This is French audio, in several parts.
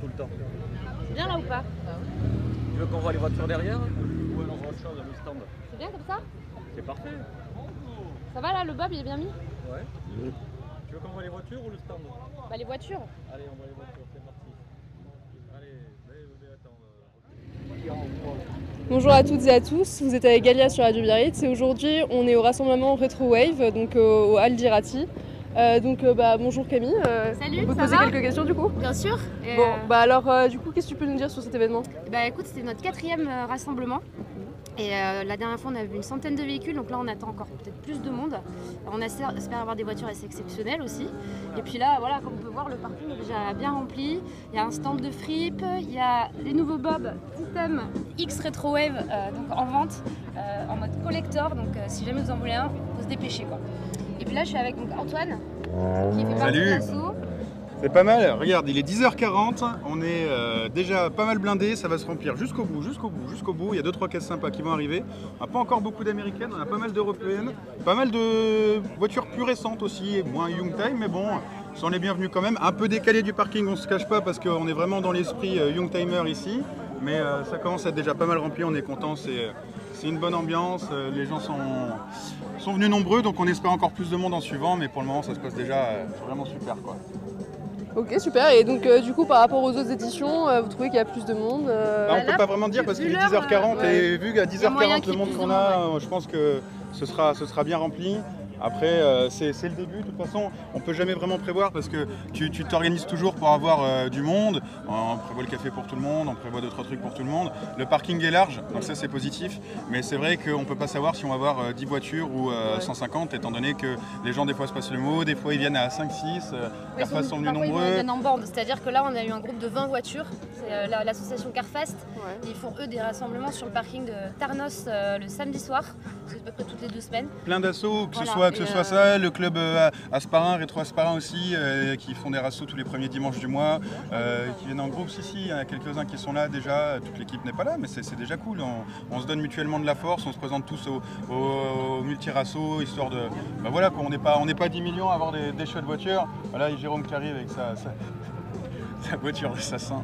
tout le temps. C'est bien là ou pas? Tu veux qu'on voit les voitures derrière ou on voit autre chose dans le stand? C'est bien comme ça? C'est parfait. Ça va là, le bob il est bien mis? Ouais. Tu veux qu'on voit les voitures ou le stand? Bah les voitures. Allez, on voit les voitures, c'est parti. Allez, attends. Bonjour à toutes et à tous, vous êtes avec Galia sur Radio Biarritz et aujourd'hui on est au rassemblement Retro Wave, donc au Hall d'Irati. Bonjour Camille, Salut, on peut te ça poser va? quelques questions du coup? Bien sûr. Du coup qu'est-ce que tu peux nous dire sur cet événement? Bah écoute, c'était notre 4e rassemblement. Et la dernière fois on a vu une centaine de véhicules, donc là on attend encore peut-être plus de monde. On espère avoir des voitures assez exceptionnelles aussi. Et puis là voilà, comme on peut voir, le parking est déjà bien rempli. Il y a un stand de fripe, il y a les nouveaux Bob System X Retro Wave donc en vente, en mode collector. Donc si jamais vous en voulez un, il faut se dépêcher quoi. Et puis là je suis avec donc, Antoine qui fait partie de l'assaut. C'est pas mal, regarde, il est 10h40, on est déjà pas mal blindé, ça va se remplir jusqu'au bout. Il y a 2-3 caisses sympas qui vont arriver. On n'a pas encore beaucoup d'américaines, on a pas mal d'européennes, pas mal de voitures plus récentes aussi, et moins Young Time, mais bon, sont les bienvenus quand même. Un peu décalé du parking, on se cache pas parce qu'on est vraiment dans l'esprit Young Timer ici, mais ça commence à être déjà pas mal rempli, on est content, c'est une bonne ambiance, les gens sont venus nombreux, donc on espère encore plus de monde en suivant, mais pour le moment ça se passe déjà vraiment super quoi. Ok super, et donc du coup par rapport aux autres éditions, vous trouvez qu'il y a plus de monde? On peut pas vraiment dire parce qu'il est 10h40 et vu qu'à 10h40 le monde qu'on a, je pense que ce sera bien rempli. Après, c'est le début, de toute façon, on peut jamais vraiment prévoir parce que tu t'organises toujours pour avoir du monde. On prévoit le café pour tout le monde, on prévoit 2-3 trucs pour tout le monde. Le parking est large, donc ça c'est positif. Mais c'est vrai qu'on peut pas savoir si on va avoir 10 voitures ou 150, étant donné que les gens des fois se passent le mot, des fois ils viennent à 5-6, Carfast sont venus nombreux. Ils viennent en bande, c'est-à-dire que là on a eu un groupe de 20 voitures, c'est l'association Carfast. Et ils font eux des rassemblements sur le parking de Tarnos le samedi soir, c'est à peu près toutes les 2 semaines. Plein d'assauts, que Voilà. ce soit ça, le club Asparin, Rétro Asparin aussi, qui font des rassos tous les premiers dimanches du mois, qui viennent en groupe. Si, il y en a quelques-uns qui sont là déjà, toute l'équipe n'est pas là, mais c'est déjà cool. On se donne mutuellement de la force, on se présente tous au multi-rasso, histoire de... Bah voilà, quoi, on n'est pas 10 millions à avoir des chouettes voitures. Voilà, il y a Jérôme qui arrive avec sa voiture d'assassin.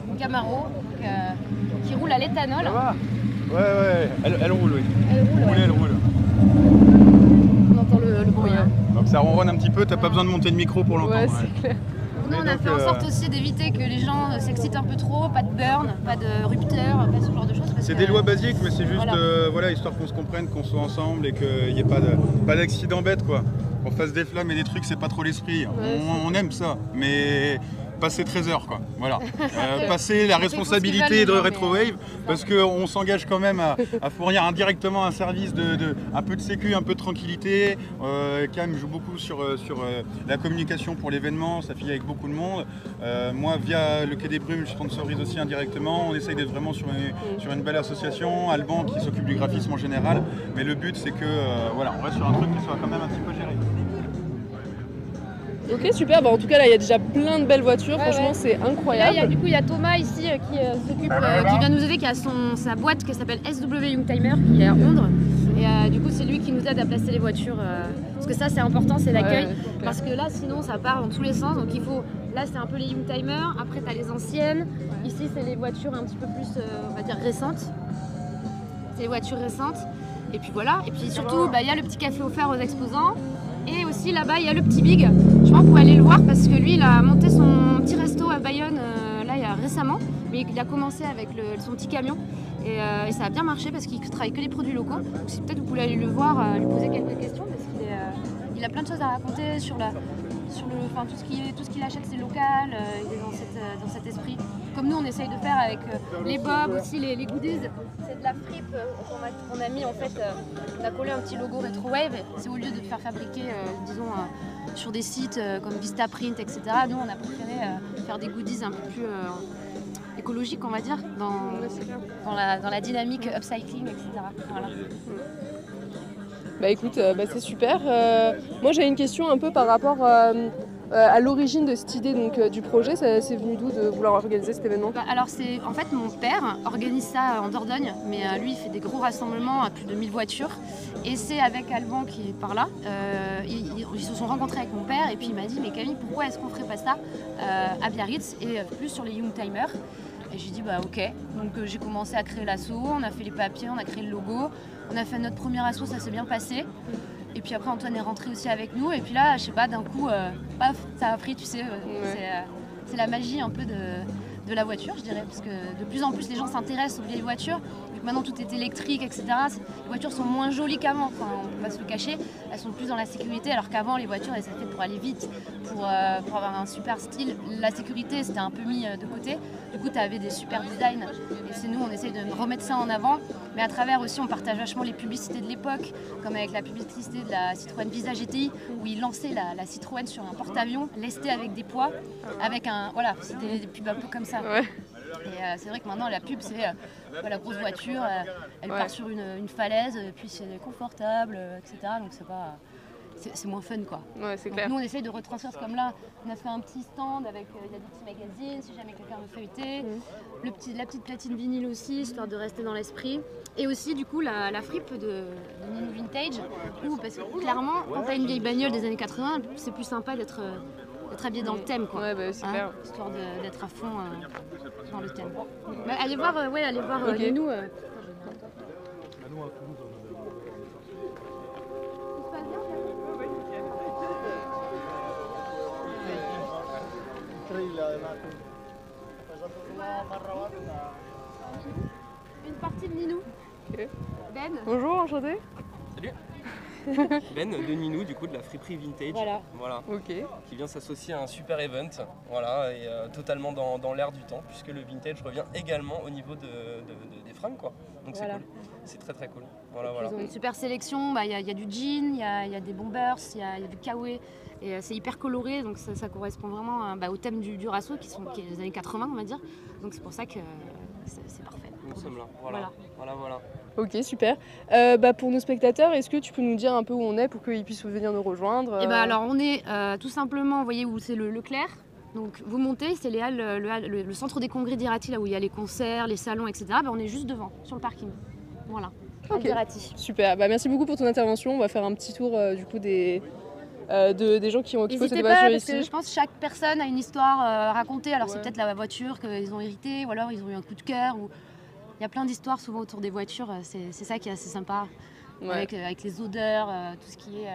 Une Camaro qui roule à l'éthanol. Ça va? Ouais, elle roule, oui. Elle roule. On entend le bruit. Hein. Donc ça ronronne un petit peu, t'as pas besoin de monter de micro pour l'entendre. Ouais, c'est clair. Nous on a fait en sorte aussi d'éviter que les gens s'excitent un peu trop, pas de burn, pas de rupteur, pas ce genre de choses. C'est des lois basiques, mais c'est juste histoire qu'on se comprenne, qu'on soit ensemble et qu'il n'y ait pas d'accident bête quoi. Qu'on fasse des flammes et des trucs, c'est pas trop l'esprit. On aime ça, mais passer 13 heures quoi. Voilà. Passer la responsabilité de Retro Wave, parce qu'on s'engage quand même à fournir indirectement un service un peu de sécu, un peu de tranquillité. Cam joue beaucoup sur la communication pour l'événement, ça file avec beaucoup de monde. Moi via le Quai des Brumes, je sponsorise aussi indirectement. On essaye d'être vraiment sur une belle association. Alban qui s'occupe du graphisme en général. Mais le but c'est que on reste sur un truc qui soit quand même un petit peu géré. Ok super, en tout cas là il y a déjà plein de belles voitures, franchement c'est incroyable. Là, il y a Thomas ici qui s'occupe, qui vient nous aider, qui a sa boîte qui s'appelle SW Youngtimer, qui est à Londres. Et du coup c'est lui qui nous aide à placer les voitures, parce que ça c'est important, c'est l'accueil, parce que là sinon ça part dans tous les sens, donc il faut, là c'est un peu les Youngtimers, après tu as les anciennes, ici c'est les voitures un petit peu plus, on va dire récentes, c'est les voitures récentes, et puis voilà, et puis surtout il y a le petit café offert aux exposants. Et aussi là-bas il y a le petit Big, je pense qu'on peut aller le voir parce que lui il a monté son petit resto à Bayonne là il y a récemment, mais il a commencé avec son petit camion et ça a bien marché parce qu'il travaille que les produits locaux. Donc si peut-être vous pouvez aller le voir, lui poser quelques questions parce qu'il a plein de choses à raconter sur tout ce qu'il achète c'est local, il est dans cet esprit. Comme nous on essaye de faire avec les bobs aussi, les goodies, c'est de la fripe qu'on a mis en fait, on a collé un petit logo Retro Wave, c'est au lieu de faire fabriquer disons sur des sites comme Vistaprint etc. Nous on a préféré faire des goodies un peu plus écologiques on va dire, dans la dynamique upcycling etc. Voilà. Bah écoute, c'est super. Moi j'ai une question un peu par rapport à l'origine de cette idée donc, du projet, c'est venu d'où de vouloir organiser cet événement? Alors c'est en fait mon père organise ça en Dordogne, mais lui il fait des gros rassemblements à plus de 1000 voitures. Et c'est avec Alban qui est par là. Ils se sont rencontrés avec mon père et puis il m'a dit mais Camille, pourquoi est-ce qu'on ferait pas ça à Biarritz et plus sur les Youngtimers? Et j'ai dit bah ok. Donc j'ai commencé à créer l'asso, on a fait les papiers, on a créé le logo, on a fait notre premier asso, ça s'est bien passé. Et puis après Antoine est rentré aussi avec nous et puis là je sais pas d'un coup paf ça a pris tu sais c'est la magie un peu de la voiture je dirais parce que de plus en plus les gens s'intéressent aux vieilles voitures vu que maintenant tout est électrique etc. Les voitures sont moins jolies qu'avant, enfin on peut pas se le cacher, elles sont plus dans la sécurité alors qu'avant les voitures elles étaient faites pour aller vite, pour avoir un super style, la sécurité c'était un peu mis de côté, du coup tu avais des super designs et c'est nous on essaye de remettre ça en avant mais à travers aussi on partage vachement les publicités de l'époque comme avec la publicité de la Citroën Visa GTI où ils lançaient la Citroën sur un porte-avions lesté avec des poids avec un voilà c'était des pubs un peu comme ça. Ouais. Et c'est vrai que maintenant la pub c'est la grosse voiture, elle part sur une falaise, puis c'est confortable, etc. Donc c'est moins fun quoi. Ouais, c'est Donc clair. nous on essaye de retranscrire comme là, on a fait un petit stand avec il y a des petits magazines si jamais quelqu'un veut feuilleter, la petite platine vinyle aussi histoire de rester dans l'esprit. Et aussi du coup la fripe de Ninou Vintage où parce que clairement quand t'as une vieille bagnole des années 80 c'est plus sympa d'être habillé dans le thème quoi. Ouais, bah, c'est clair. Histoire d'être à fond dans le thème. Bah, allez voir Ok. Ninou. Une partie de Ninou. Ok. Ben. Bonjour, enchanté. Salut. Ben de Ninou, du coup de la friperie vintage, Voilà. Ok. qui vient s'associer à un super event, voilà, et totalement dans l'air du temps, puisque le vintage revient également au niveau des fringues, quoi. Donc c'est Voilà. cool, c'est très très cool. Voilà, voilà. Ils ont une super sélection, il y a du jean, il y a des bombers, il y a du kawaii, et c'est hyper coloré, donc ça correspond vraiment au thème du rasso qui est des années 80 on va dire, donc c'est pour ça que c'est parfait. Nous sommes là, voilà. Ok, super. Pour nos spectateurs, est-ce que tu peux nous dire un peu où on est pour qu'ils puissent venir nous rejoindre? Et alors on est tout simplement, vous voyez où c'est le Leclerc. Donc vous montez, c'est les halles, le centre des congrès d'Irati, là où il y a les concerts, les salons, etc. On est juste devant, sur le parking. Voilà. Ok. Irati. Super, merci beaucoup pour ton intervention. On va faire un petit tour du coup des gens qui possèdent N'hésitez des pas, voitures parce que ici. je pense que chaque personne a une histoire à raconter. Alors Ouais. c'est peut-être la voiture qu'ils ont héritée, ou alors ils ont eu un coup de cœur. Ou... Il y a plein d'histoires souvent autour des voitures. C'est ça qui est assez sympa. Ouais, Avec les odeurs, tout ce qui est...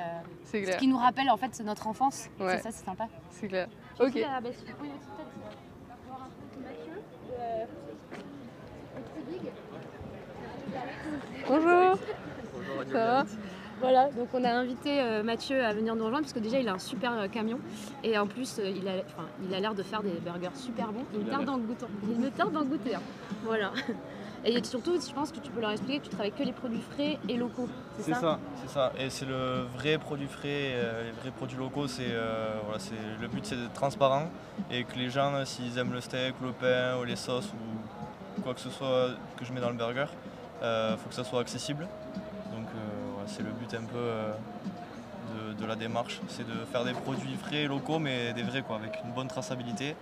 c'est ce clair. qui nous rappelle en fait c'est notre enfance. Ouais. C'est ça, c'est sympa. C'est clair. Oui, Ok. si tu peux peut-être voir un peu Mathieu, le petit Big. Bonjour. Ça va? Voilà, donc on a invité Mathieu à venir nous rejoindre parce que déjà il a un super camion et en plus il a l'air de faire des burgers super bons. Il me tarde d'en goûter. Hein. Voilà. Et surtout, je pense que tu peux leur expliquer que tu travailles que les produits frais et locaux. C'est ça, c'est ça. Et c'est le vrai produit frais, les vrais produits locaux. Le but, c'est d'être transparent et que les gens, s'ils aiment le steak ou le pain ou les sauces ou quoi que ce soit que je mets dans le burger, faut que ça soit accessible. Donc c'est le but un peu de la démarche, c'est de faire des produits frais et locaux, mais des vrais quoi, avec une bonne traçabilité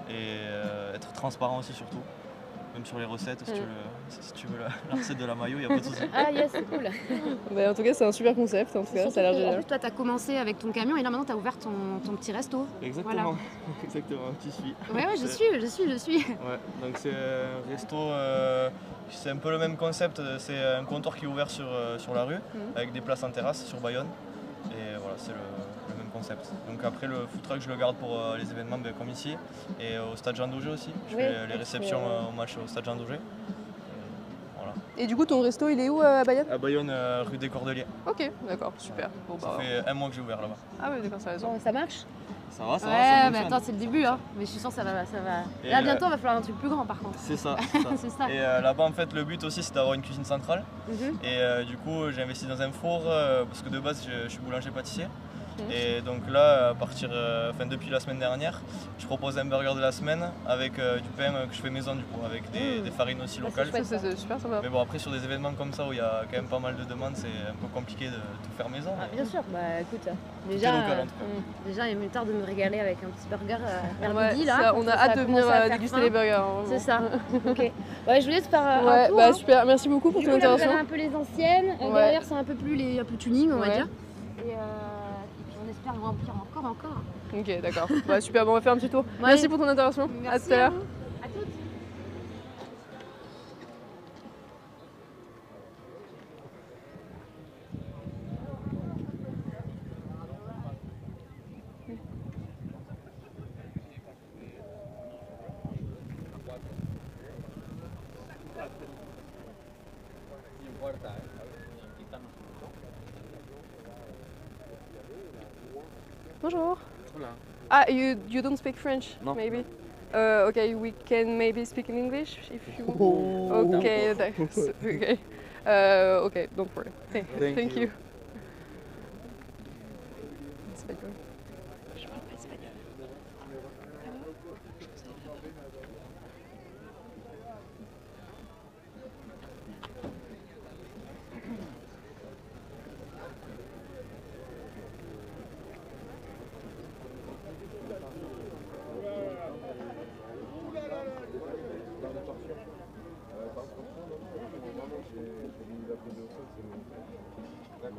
et être transparent aussi surtout. Même sur les recettes, si tu veux la recette de la mayo, il n'y a pas de souci. Ah yes, c'est cool. En tout cas, c'est un super concept. En tout cas, ça a l'air En génial. plus, toi, tu as commencé avec ton camion et là maintenant, tu as ouvert ton petit resto. Exactement, Voilà. exactement, tu suis. Ouais, je suis. Ouais, donc c'est un resto, c'est un peu le même concept, c'est un comptoir qui est ouvert sur la rue, avec des places en terrasse sur Bayonne. Et voilà, c'est le même concept. Donc après le food truck, je le garde pour les événements comme ici, et au stade Jean Daugé aussi. Je fais les réceptions au match au stade Jean Daugé. Voilà. Et du coup, ton resto, il est où à Bayonne? À Bayonne, rue des Cordeliers. Ok, d'accord, super. Bon, Ça fait un mois que j'ai ouvert là-bas. Ah ouais, d'accord, ça a raison. Ça marche? Ça va, ça Ouais, va, mais ça attends, c'est le début, hein. Mais je suis sûre que ça va. Et Là, bientôt, il va falloir un truc plus grand, par contre. C'est ça. C'est ça. Et là-bas, en fait, le but aussi, c'est d'avoir une cuisine centrale. Mhm. Et du coup, j'ai investi dans un four parce que de base, je suis boulanger-pâtissier. Et donc là, depuis la semaine dernière, je propose un burger de la semaine avec du pain que je fais maison du coup, avec des farines aussi locales. C'est super sympa. Mais bon, après sur des événements comme ça où il y a quand même pas mal de demandes, c'est un peu compliqué de tout faire maison. Ah, bien sûr, bah écoute, Déjà, local, en tout cas. déjà il me tarde de me régaler avec un petit burger vers midi ça, là. on a hâte de venir déguster les burgers. Hein, c'est ça. Ok. Ouais, je vous laisse faire un tour. Bah hein. super, merci beaucoup pour ton intervention. Vous avez un peu les anciennes, derrière c'est un peu plus un peu tuning on va dire. Et puis on espère remplir encore. Ok, d'accord. Bah super, bon, on va faire un petit tour. Ouais. Merci pour ton intervention. À tout à l'heure. À toutes. Bonjour. Hola. Ah, you don't speak French, No. maybe? Okay, we can maybe speak in English if you want. Oh. Okay, thanks. Okay. Okay, don't worry. Thank you. Espagnol. Je parle pas espagnol.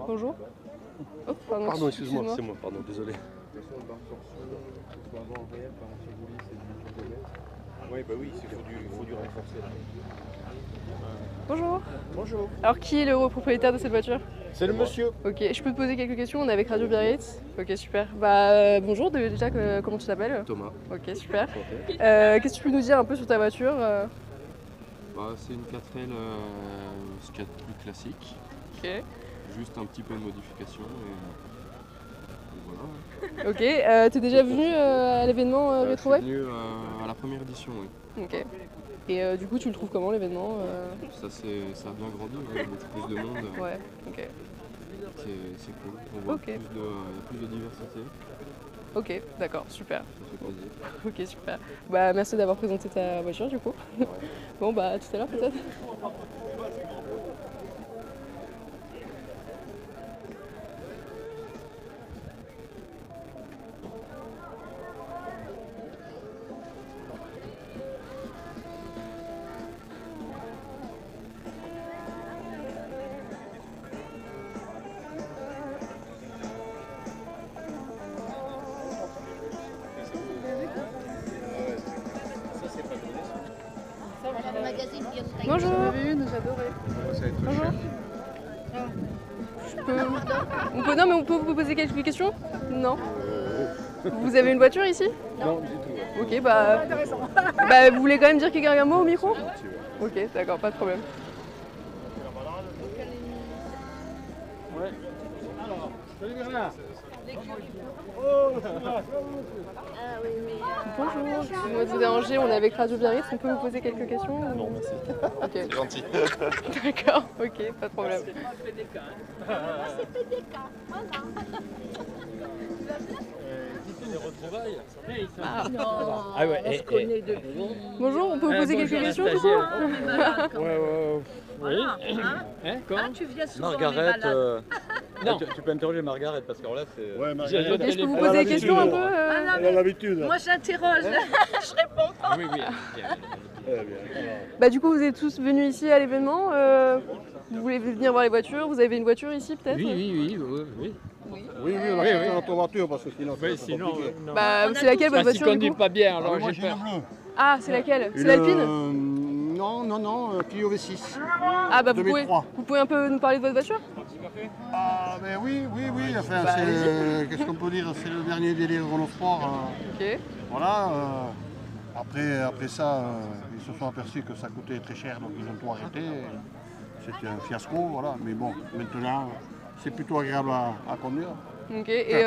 Bonjour. Oh, Pardon, excuse-moi, c'est moi, pardon, désolé. Oui, bah oui, il faut du renforcer. Bonjour. Bonjour. Alors, qui est le propriétaire de cette voiture? C'est le monsieur. Ok, je peux te poser quelques questions? On est avec Radio Biarritz. Ok, super. Bah, bonjour, déjà, comment tu t'appelles? Thomas. Ok, super. Enchanté. Qu'est-ce que tu peux nous dire un peu sur ta voiture? Bah, c'est une 4L, ce qu'il y a de plus classique. Ok. Juste un petit peu de modification et voilà. Ok, t'es déjà venu à l'événement Je Retro Wave? suis venu à la première édition, oui. Ok. Et du coup, tu le trouves comment l'événement? Ça a bien grandi, il y a beaucoup plus de monde. Ouais, ok. C'est cool. On voit Ok. plus de diversité. Ok, d'accord, super. Ça fait plaisir. Ok, super. Bah, merci d'avoir présenté ta voiture du coup. Bon, bah, à tout à l'heure peut-être. Bonjour. J'en avais une, j'adorais. Ça va être Bonjour. cher. Non, mais on peut vous poser quelques questions? Non. Vous avez une voiture ici? Non, du tout. Ok, bah, vous voulez quand même dire quelqu'un un mot au micro? Ok, d'accord, pas de problème. Ouais. Alors, salut Bernard. Bonjour, excusez-moi de vous déranger, on est avec Radio Biarritz, on peut vous poser quelques questions? Non, merci. Ok. C'est gentil. D'accord, ok, pas de problème. D'ici les retrouvailles. Ah ouais, on se connaît depuis. Bonjour, on peut vous poser quelques questions du coup? Oui. Hein, comment? Ah, tu viens souvent Margaret, les balades. non. Tu peux interroger Margaret parce que là c'est. Ouais, Margaret. Ok, je peux vous poser des questions un peu? Ah, non, mais l'habitude. moi j'interroge, je réponds pas. Oui, oui. Bah du coup, vous êtes tous venus ici à l'événement. Vous voulez venir voir les voitures? Vous avez une voiture ici peut-être? Oui. Oui, on a acheté notre voiture parce que sinon Oui, c'est sinon. compliqué. Non. Bah, c'est laquelle votre Parce qu'il voiture du conduit coup? pas bien, alors Moi j'ai j'ai peur. le bleu. Ah, c'est laquelle? C'est Une, l'Alpine? Non, Clio V6. Ah bah vous 2003. pouvez un peu nous parler de votre voiture? Ah ben oui, enfin Bah, qu'est-ce qu'on peut dire, c'est le dernier délire Renault Sport. Ok. Voilà. Après ça, ils se sont aperçus que ça coûtait très cher, donc ils ont tout arrêté. C'était un fiasco, voilà. Mais bon, maintenant, c'est plutôt agréable à conduire. Ok, et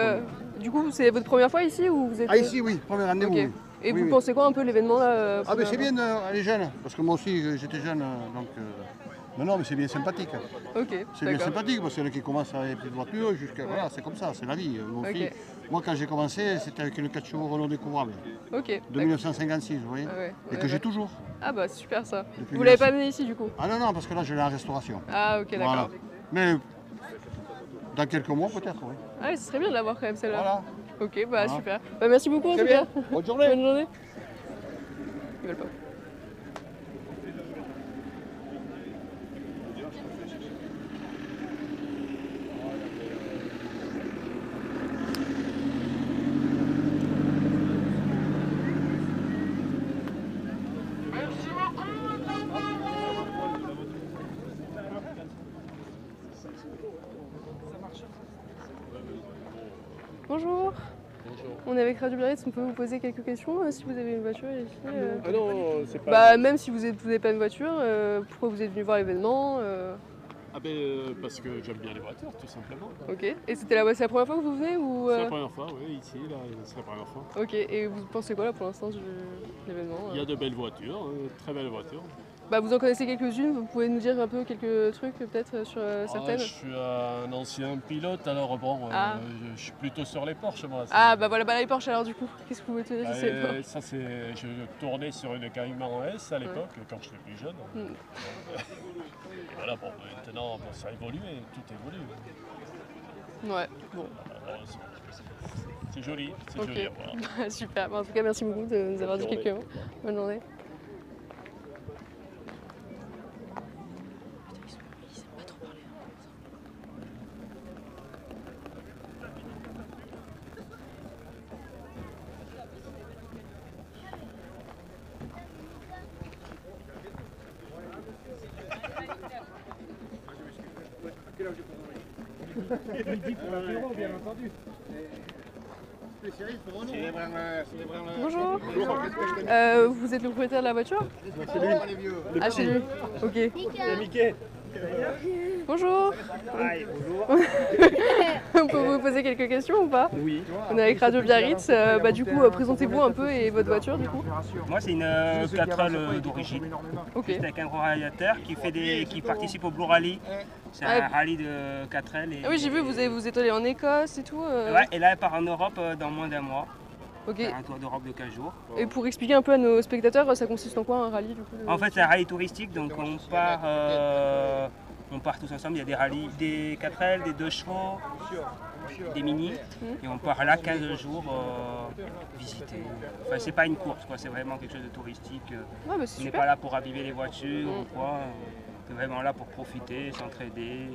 du coup, c'est votre première fois ici ou vous êtes... Ah ici, oui, première année, Ok. oui. Et Oui, vous oui. pensez quoi un peu de l'événement là Ah ben c'est bien, elle est jeune, parce que moi aussi j'étais jeune, donc Non, mais c'est bien sympathique. Ok. C'est bien sympathique parce qu'il y en a qui commencent avec plus de voitures jusqu'à. Voilà, c'est comme ça, c'est la vie. Moi, quand j'ai commencé, c'était avec une 4 chevaux Renault découvrable. Ok. De 1956, vous voyez. Et que j'ai toujours. Ah bah super ça. Depuis Vous l'avez pas amené ici du coup? Ah non, parce que là, je l'ai en restauration. Ah ok, d'accord. Voilà. Mais dans quelques mois, peut-être, oui. Ah oui, ce serait bien de l'avoir quand même celle-là. Voilà. Ok, bah super. Bah, merci beaucoup en tout bien. cas. Bonne journée. Bonne journée. Ils veulent pas. Bonjour. On est avec Radio Biarritz, on peut vous poser quelques questions si vous avez une voiture ici Ah non, c'est pas... Bah même si vous n'avez pas une voiture, pourquoi vous êtes venu voir l'événement Ah ben parce que j'aime bien les voitures, tout simplement. Ok. Et c'est la première fois que vous venez ou C'est la première fois, oui, ici, là, c'est la première fois. Ok. Et vous pensez quoi là pour l'instant de l'événement Il y a de belles voitures, très belles voitures. Bah vous en connaissez quelques-unes, vous pouvez nous dire un peu quelques trucs peut-être sur certaines? Je suis un ancien pilote, alors bon, je suis plutôt sur les Porsche moi. Ah bah voilà, les Porsche alors du coup, qu'est-ce que vous pouvez te dire sur les Porsche? Ça c'est, je tournais sur une Cayman S à l'époque, quand j'étais plus jeune. Et voilà, bon, maintenant ça a évolué, tout évolue. Ouais, bon. C'est joli, c'est joli à voir. Super, en tout cas merci beaucoup de nous avoir dit quelques mots. Bonne journée. Bonjour. Vous êtes le propriétaire de la voiture? C'est lui. Ah, c'est lui. Ok. C'est Mickey. Bonjour. Hi, bonjour. On peut vous poser quelques questions ou pas? Oui. On est avec Radio Biarritz. Du coup, présentez-vous un peu et votre voiture du coup. Moi, c'est une 4L d'origine. Ok. Juste avec un gros radiateur qui participe au Blue Rally. C'est un rallye de 4L. Ah oui, j'ai vu, vous êtes allé en Écosse et tout. Ouais, et là, elle part en Europe dans moins d'un mois. Ok. Faire un tour d'Europe de 15 jours. Et pour expliquer un peu à nos spectateurs, ça consiste en quoi un rallye du coup? En fait, c'est un rallye touristique, donc on part tous ensemble. Il y a des rallyes, des 4L, des 2 chevaux, des mini, et on part là 15 jours visiter. Enfin, c'est pas une course, quoi. C'est vraiment quelque chose de touristique. Ouais, bah, on n'est pas là pour abîmer les voitures ou quoi. On est vraiment là pour profiter, s'entraider.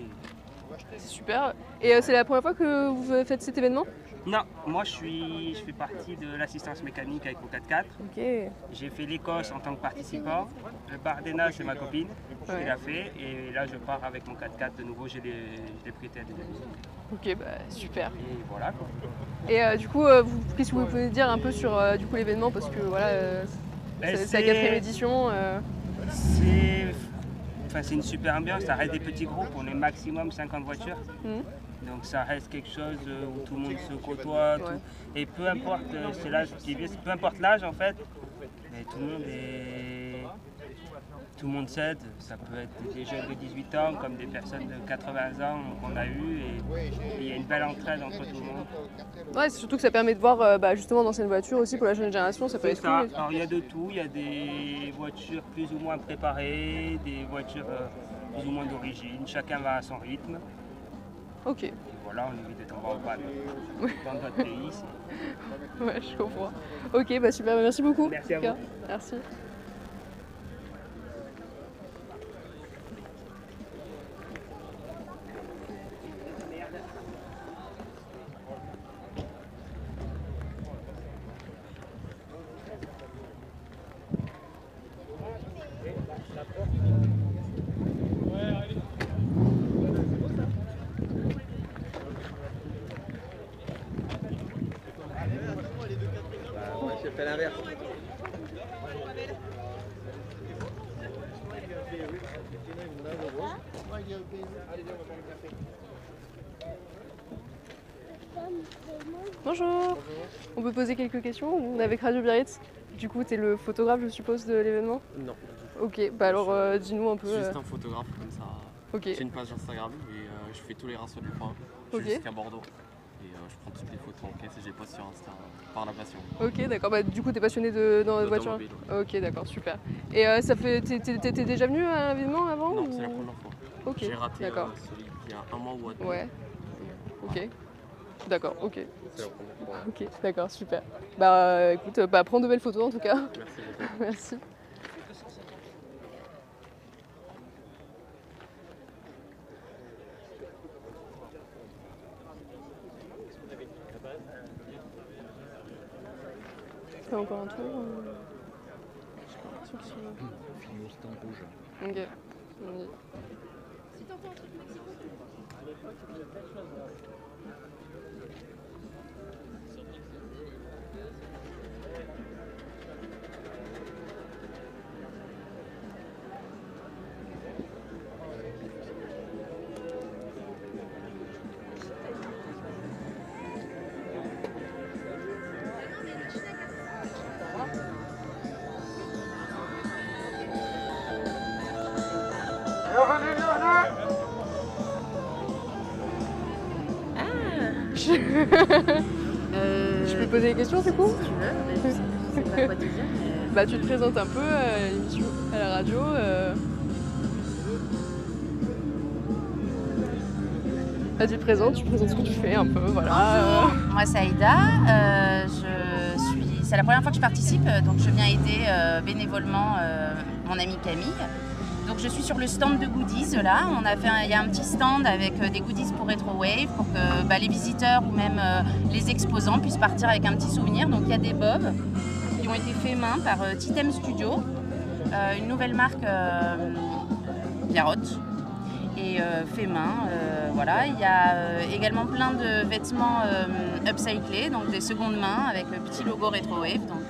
C'est super. Et c'est la première fois que vous faites cet événement? Non, moi je fais partie de l'assistance mécanique avec mon 4x4. Ok. J'ai fait l'Écosse en tant que participant. Le Bardena, c'est ma copine qui l'a fait. Et là, je pars avec mon 4x4 de nouveau. Je l'ai prêté à des amis. Ok, bah super. Et voilà quoi. Et du coup, qu'est-ce que vous pouvez dire un peu sur du coup l'événement, parce que voilà, c'est la 4e édition. C'est une super ambiance. Ça reste des petits groupes. On est maximum 50 voitures. Donc ça reste quelque chose où tout le monde se côtoie. Et peu importe, c'est l'âge qui vient, peu importe l'âge en fait, mais tout le monde s'aide. Ça peut être des jeunes de 18 ans comme des personnes de 80 ans qu'on a eues. Et il y a une belle entraide entre tout le monde. Ouais, c'est surtout que ça permet de voir justement d'anciennes voitures aussi pour la jeune génération. Ça peut être cool. Alors il y a de tout. Il y a des voitures plus ou moins préparées, des voitures plus ou moins d'origine. Chacun va à son rythme. Ok. Et voilà, on évite d'être en panne dans notre pays. Ouais, je comprends. Ok, bah super, merci beaucoup. Merci à vous. Merci. J'ai fait l'inverse. Bonjour. On peut poser quelques questions? On est avec Radio Biarritz. Du coup, tu es le photographe, je suppose, de l'événement? Non. Ok, bah alors dis-nous un peu. Juste un photographe comme ça. Ok. J'ai une page Instagram et je fais tous les races du coin jusqu'à Bordeaux. Et je prends toutes les photos en caisse et je les poste sur Insta par la passion. Ok, d'accord. Bah, du coup, t'es passionné dans la voiture. Ok, d'accord, super. Et t'étais déjà venu à l'événement avant? Non, c'est la première fois. Ok, j'ai raté d'accord. celui il y a un mois ou deux. Ouais. Ok. D'accord, ok. C'est la première fois. Ok, d'accord, super. Bah écoute, prends de belles photos en tout cas. Merci beaucoup. Merci. T'as encore un tour Je sais pas, ceux qui sont là. Fini au stand rouge. Ok. On y est. Si t'entends un truc Mexico, Je peux poser des questions du coup? si tu veux, mais je sais pas quoi te dire. Bah tu te présentes un peu à l'émission, à la radio. Bah, tu te présentes ce que tu fais un peu, voilà. Bonjour, moi c'est Aïda, c'est la première fois que je participe, donc je viens aider bénévolement mon amie Camille. Donc je suis sur le stand de goodies là, il y a un petit stand avec des goodies pour Retrowave pour que les visiteurs ou même les exposants puissent partir avec un petit souvenir. Donc il y a des bobs qui ont été faits main par Titem Studio, une nouvelle marque Biarrotte. Et fait main, voilà. Il y a également plein de vêtements upcyclés, donc des secondes mains avec le petit logo Retrowave. Donc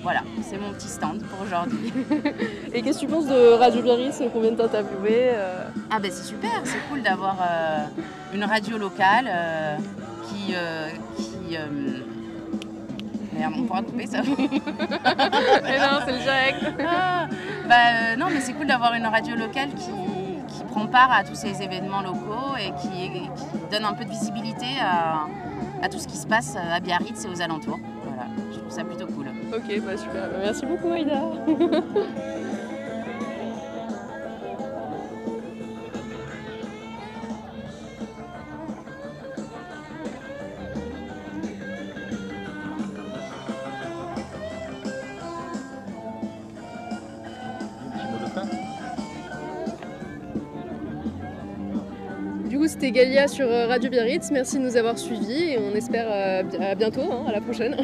voilà, c'est mon petit stand pour aujourd'hui. Et qu'est-ce que tu penses de Radio Biarritz qu'on vient de t'interviewer Ah ben c'est super, c'est cool d'avoir une radio locale qui merde, on pourra couper ça. Mais non, c'est le direct. Non, mais c'est cool d'avoir une radio locale qui prend part à tous ces événements locaux et qui donne un peu de visibilité à tout ce qui se passe à Biarritz et aux alentours. Voilà, je trouve ça plutôt cool. Ok, bah super. Merci beaucoup Aïda. Du coup, c'était Galia sur Radio Biarritz. Merci de nous avoir suivis et on espère à bientôt, à la prochaine.